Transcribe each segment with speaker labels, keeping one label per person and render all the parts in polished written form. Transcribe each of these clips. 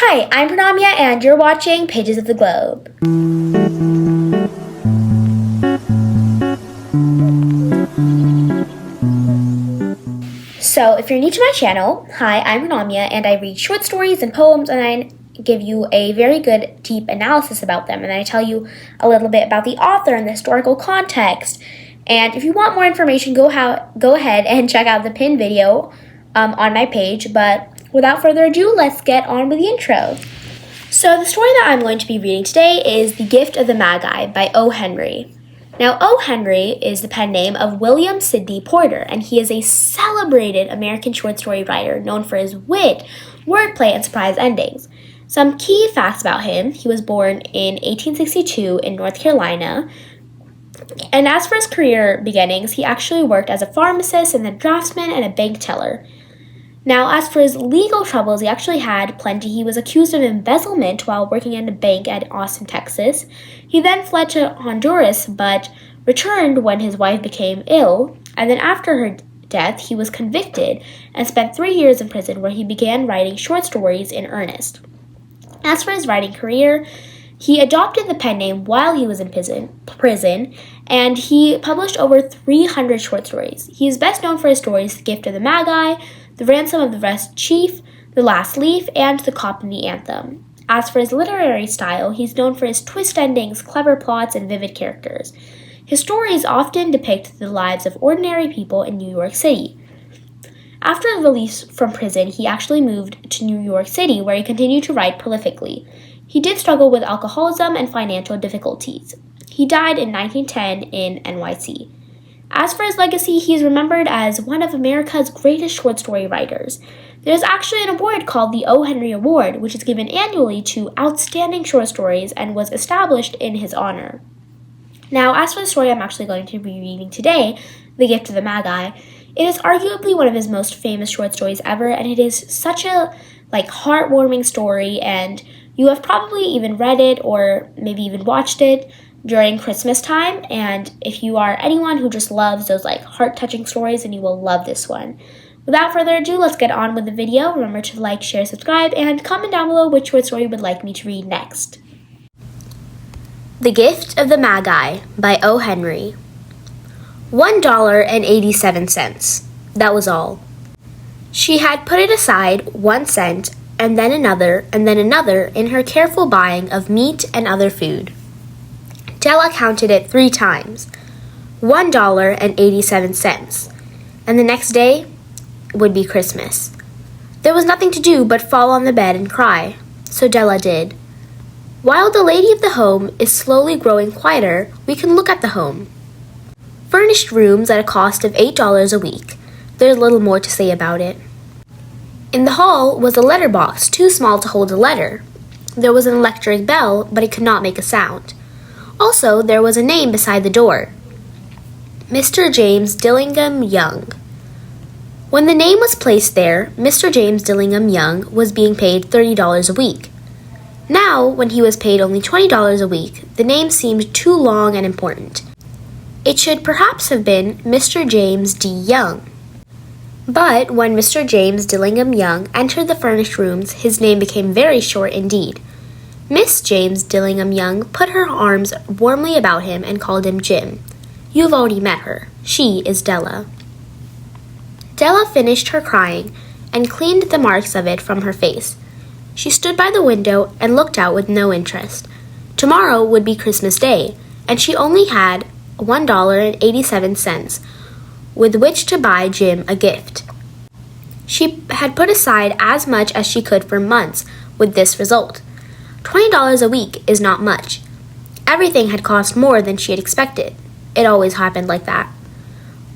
Speaker 1: Hi, I'm Pranamya and you're watching Pages of the Globe. So, if you're new to my channel, hi, I'm Pranamya and I read short stories and poems and I give you a very good, deep analysis about them. And I tell you a little bit about the author and the historical context. And if you want more information, go ahead and check out the pinned video on my page. But without further ado, let's get on with the intro. So the story that I'm going to be reading today is The Gift of the Magi by O. Henry. Now, O. Henry is the pen name of William Sidney Porter, and he is a celebrated American short story writer known for his wit, wordplay, and surprise endings. Some key facts about him: he was born in 1862 in North Carolina, and as for his career beginnings, he actually worked as a pharmacist and a draftsman and a bank teller. Now, as for his legal troubles, he actually had plenty. He was accused of embezzlement while working in a bank at Austin, Texas. He then fled to Honduras, but returned when his wife became ill, and then after her death, he was convicted and spent 3 years in prison, where he began writing short stories in earnest. As for his writing career, he adopted the pen name while he was in prison, and he published over 300 short stories. He is best known for his stories The Gift of the Magi, The Ransom of the Rest Chief, The Last Leaf, and The Cockney Anthem. As for his literary style, he's known for his twist endings, clever plots, and vivid characters. His stories often depict the lives of ordinary people in New York City. After his release from prison, he actually moved to New York City, where he continued to write prolifically. He did struggle with alcoholism and financial difficulties. He died in 1910 in NYC. As for his legacy, he is remembered as one of America's greatest short story writers. There is actually an award called the O. Henry Award, which is given annually to outstanding short stories and was established in his honor. Now, as for the story I'm actually going to be reading today, The Gift of the Magi, it is arguably one of his most famous short stories ever, and it is such a heartwarming story, and you have probably even read it or maybe even watched it during Christmas time. And if you are anyone who just loves those heart-touching stories, then you will love this one. Without further ado, let's get on with the video. Remember to like, share, subscribe, and comment down below which short story you would like me to read next. The Gift of the Magi by O. Henry. $1.87. That was all. She had put it aside 1 cent, and then another in her careful buying of meat and other food. Della counted it 3 times. $1.87. And the next day would be Christmas. There was nothing to do but fall on the bed and cry. So Della did. While the lady of the home is slowly growing quieter, we can look at the home. Furnished rooms at a cost of $8 a week. There's little more to say about it. In the hall was a letter box too small to hold a letter. There was an electric bell, but it could not make a sound. Also, there was a name beside the door. Mr. James Dillingham Young. When the name was placed there, Mr. James Dillingham Young was being paid $30 a week. Now, when he was paid only $20 a week, the name seemed too long and important. It should perhaps have been Mr. James D. Young. But when Mr. James Dillingham Young entered the furnished rooms, his name became very short indeed. Miss James Dillingham Young put her arms warmly about him and called him Jim. You've already met her. She is Della. Della finished her crying and cleaned the marks of it from her face. She stood by the window and looked out with no interest. Tomorrow would be Christmas Day, and she only had $1.87 with which to buy Jim a gift. She had put aside as much as she could for months, with this result. $20 a week is not much. Everything had cost more than she had expected. It always happened like that.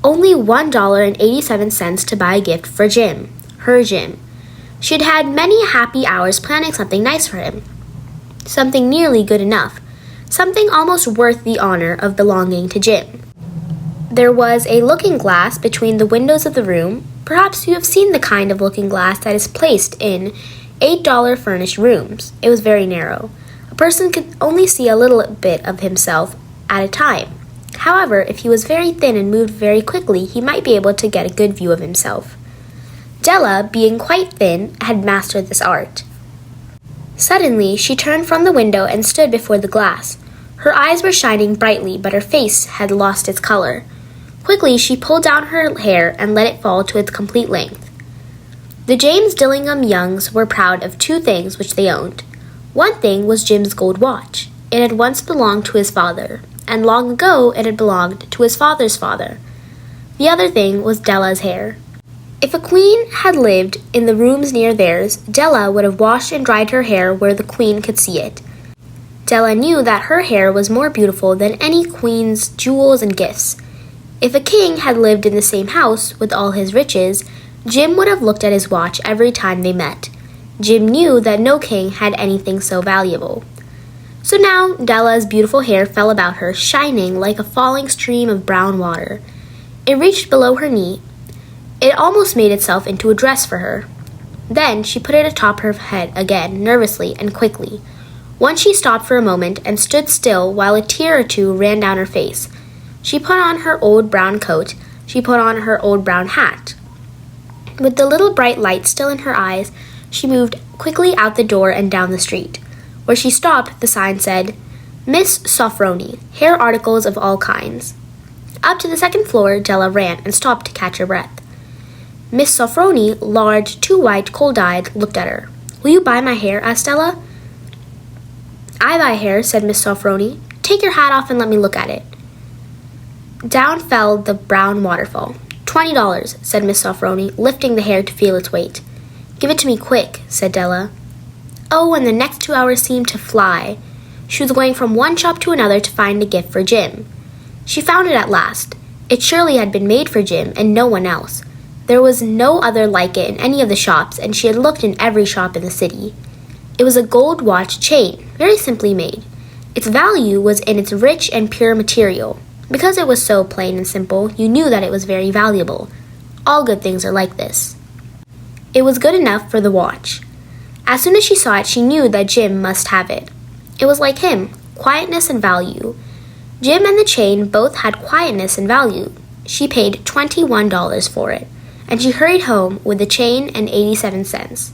Speaker 1: Only $1.87 to buy a gift for Jim, her Jim. She had had many happy hours planning something nice for him. Something nearly good enough. Something almost worth the honor of belonging to Jim. There was a looking glass between the windows of the room. Perhaps you have seen the kind of looking glass that is placed in $8 furnished rooms. It was very narrow. A person could only see a little bit of himself at a time. However, if he was very thin and moved very quickly, he might be able to get a good view of himself. Della, being quite thin, had mastered this art. Suddenly, she turned from the window and stood before the glass. Her eyes were shining brightly, but her face had lost its color. Quickly, she pulled down her hair and let it fall to its complete length. The James Dillingham Youngs were proud of two things which they owned. One thing was Jim's gold watch. It had once belonged to his father, and long ago it had belonged to his father's father. The other thing was Della's hair. If a queen had lived in the rooms near theirs, Della would have washed and dried her hair where the queen could see it. Della knew that her hair was more beautiful than any queen's jewels and gifts. If a king had lived in the same house with all his riches, Jim would have looked at his watch every time they met. Jim knew that no king had anything so valuable. So now Della's beautiful hair fell about her, shining like a falling stream of brown water. It reached below her knee. It almost made itself into a dress for her. Then she put it atop her head again, nervously and quickly. Once she stopped for a moment and stood still while a tear or two ran down her face. She put on her old brown coat. She put on her old brown hat. With the little bright light still in her eyes, she moved quickly out the door and down the street. Where she stopped, the sign said, Miss Sofroni, hair articles of all kinds. Up to the second floor, Della ran and stopped to catch her breath. Miss Sofroni, large, too white, cold-eyed, looked at her. Will you buy my hair? Asked Della. I buy hair, said Miss Sofroni. Take your hat off and let me look at it. Down fell the brown waterfall. $20, said Miss Sofroni, lifting the hair to feel its weight. Give it to me quick, said Della. Oh, and the next 2 hours seemed to fly. She was going from one shop to another to find a gift for Jim. She found it at last. It surely had been made for Jim and no one else. There was no other like it in any of the shops, and she had looked in every shop in the city. It was a gold watch chain, very simply made. Its value was in its rich and pure material. Because it was so plain and simple, you knew that it was very valuable. All good things are like this. It was good enough for the watch. As soon as she saw it, she knew that Jim must have it. It was like him, quietness and value. Jim and the chain both had quietness and value. She paid $21 for it, and she hurried home with the chain and 87 cents.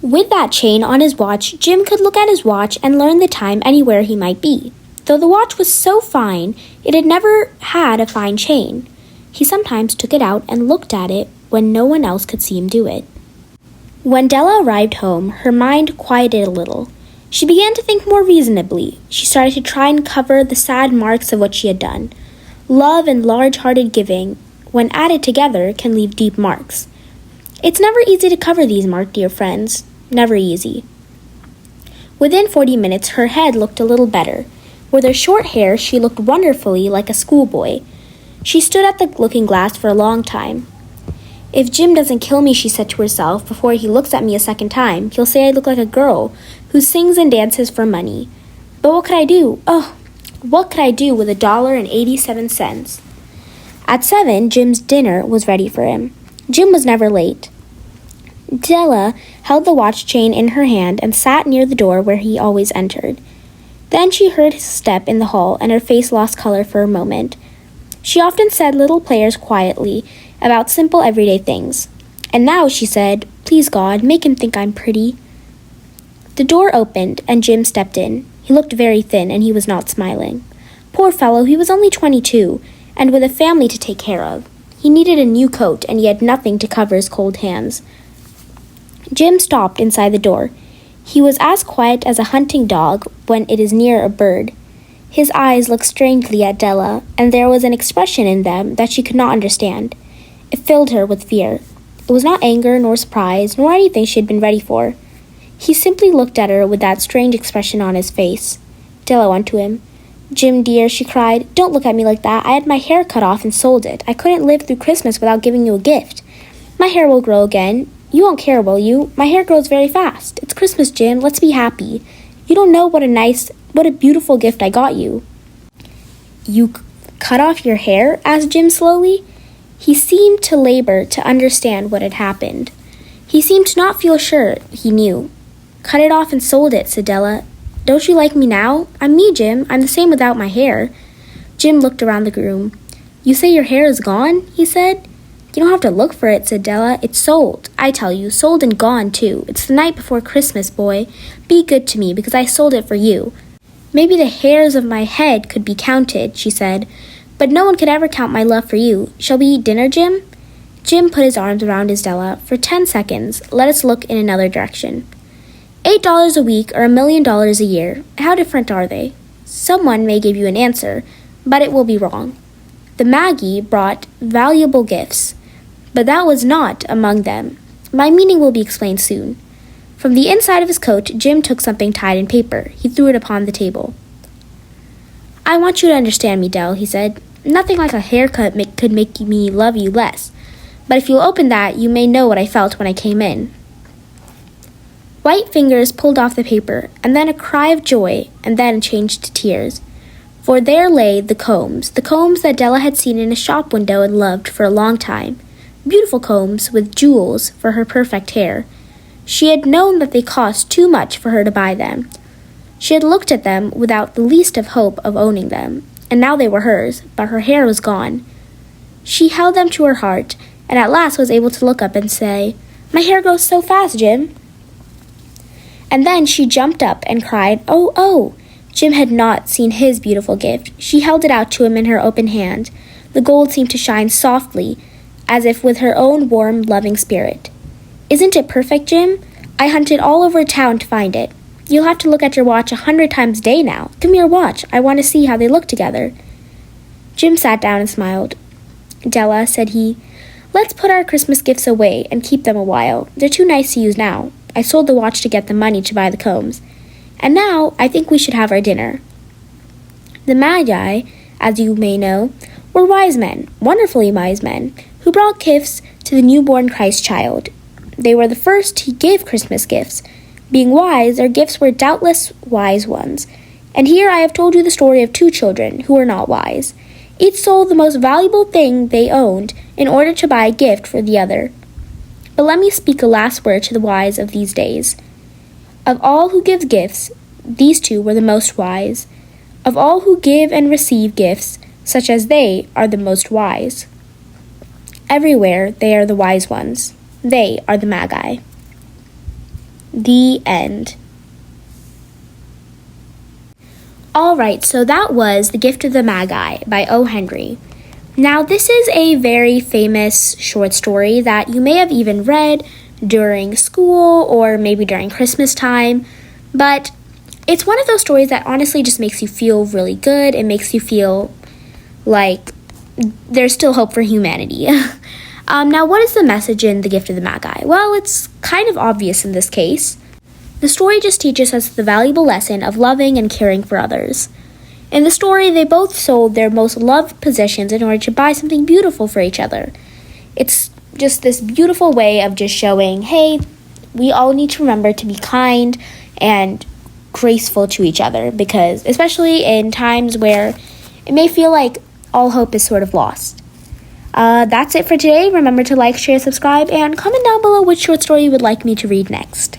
Speaker 1: With that chain on his watch, Jim could look at his watch and learn the time anywhere he might be. Though the watch was so fine, it had never had a fine chain. He sometimes took it out and looked at it when no one else could see him do it. When Della arrived home, her mind quieted a little. She began to think more reasonably. She started to try and cover the sad marks of what she had done. Love and large-hearted giving, when added together, can leave deep marks. It's never easy to cover these marks, dear friends. Never easy. Within 40 minutes, her head looked a little better. With her short hair, she looked wonderfully like a schoolboy. She stood at the looking-glass for a long time. If Jim doesn't kill me, she said to herself, before he looks at me a second time, he'll say I look like a girl who sings and dances for money. But what could I do? Oh, what could I do with $1.87? At 7, Jim's dinner was ready for him. Jim was never late. Della held the watch chain in her hand and sat near the door where he always entered. Then she heard his step in the hall, and her face lost color for a moment. She often said little prayers quietly about simple everyday things. And now, she said, Please God, make him think I'm pretty. The door opened, and Jim stepped in. He looked very thin, and he was not smiling. Poor fellow, he was only 22, and with a family to take care of. He needed a new coat, and he had nothing to cover his cold hands. Jim stopped inside the door. He was as quiet as a hunting dog when it is near a bird. His eyes looked strangely at Della, and there was an expression in them that she could not understand. It filled her with fear. It was not anger, nor surprise, nor anything she had been ready for. He simply looked at her with that strange expression on his face. Della went to him. Jim, dear, she cried, don't look at me like that. I had my hair cut off and sold it. I couldn't live through Christmas without giving you a gift. My hair will grow again. You won't care, will you? My hair grows very fast. It's Christmas, Jim. Let's be happy. You don't know what a beautiful gift I got you. You cut off your hair? Asked Jim slowly. He seemed to labor to understand what had happened. He seemed to not feel sure he knew. Cut it off and sold it, said Della. Don't you like me now? I'm me, Jim. I'm the same without my hair. Jim looked around the room. You say your hair is gone? He said. You don't have to look for it, said Della. It's sold. I tell you, sold and gone, too. It's the night before Christmas, boy. Be good to me, because I sold it for you. Maybe the hairs of my head could be counted, she said, but no one could ever count my love for you. Shall we eat dinner, Jim? Jim put his arms around his Della. For 10 seconds, let us look in another direction. $8 a week or $1 million a year. How different are they? Someone may give you an answer, but it will be wrong. The Magi brought valuable gifts, but that was not among them. My meaning will be explained soon. From the inside of his coat, Jim took something tied in paper. He threw it upon the table. I want you to understand me, Dell, he said. Nothing like a haircut could make me love you less. But if you'll open that, you may know what I felt when I came in. White fingers pulled off the paper, and then a cry of joy, and then changed to tears. For there lay the combs that Della had seen in a shop window and loved for a long time. Beautiful combs with jewels for her perfect hair. She had known that they cost too much for her to buy them. She had looked at them without the least of hope of owning them, and now they were hers, but her hair was gone. She held them to her heart, and at last was able to look up and say, My hair grows so fast, Jim. And then she jumped up and cried, Oh, oh! Jim had not seen his beautiful gift. She held it out to him in her open hand. The gold seemed to shine softly, as if with her own warm, loving spirit. Isn't it perfect, Jim? I hunted all over town to find it. You'll have to look at your watch 100 times a day now. Give me your watch. I want to see how they look together. Jim sat down and smiled. Della, said he, let's put our Christmas gifts away and keep them a while. They're too nice to use now. I sold the watch to get the money to buy the combs. And now I think we should have our dinner. The Magi, as you may know, were wise men, wonderfully wise men, who brought gifts to the newborn Christ child. They were the first to give Christmas gifts. Being wise, their gifts were doubtless wise ones. And here I have told you the story of two children who were not wise. Each sold the most valuable thing they owned in order to buy a gift for the other. But let me speak a last word to the wise of these days. Of all who give gifts, these two were the most wise. Of all who give and receive gifts, such as they are the most wise. Everywhere they are the wise ones. They are the Magi. The end. Alright, so that was The Gift of the Magi by O. Henry. Now, this is a very famous short story that you may have even read during school or maybe during Christmas time, but it's one of those stories that honestly just makes you feel really good. It makes you feel like there's still hope for humanity. Now, what is the message in The Gift of the Magi? Well, it's kind of obvious in this case. The story just teaches us the valuable lesson of loving and caring for others. In the story, they both sold their most loved possessions in order to buy something beautiful for each other. It's just this beautiful way of just showing, hey, we all need to remember to be kind and graceful to each other, because especially in times where it may feel like all hope is sort of lost. That's it for today. Remember to like, share, subscribe, and comment down below which short story you would like me to read next.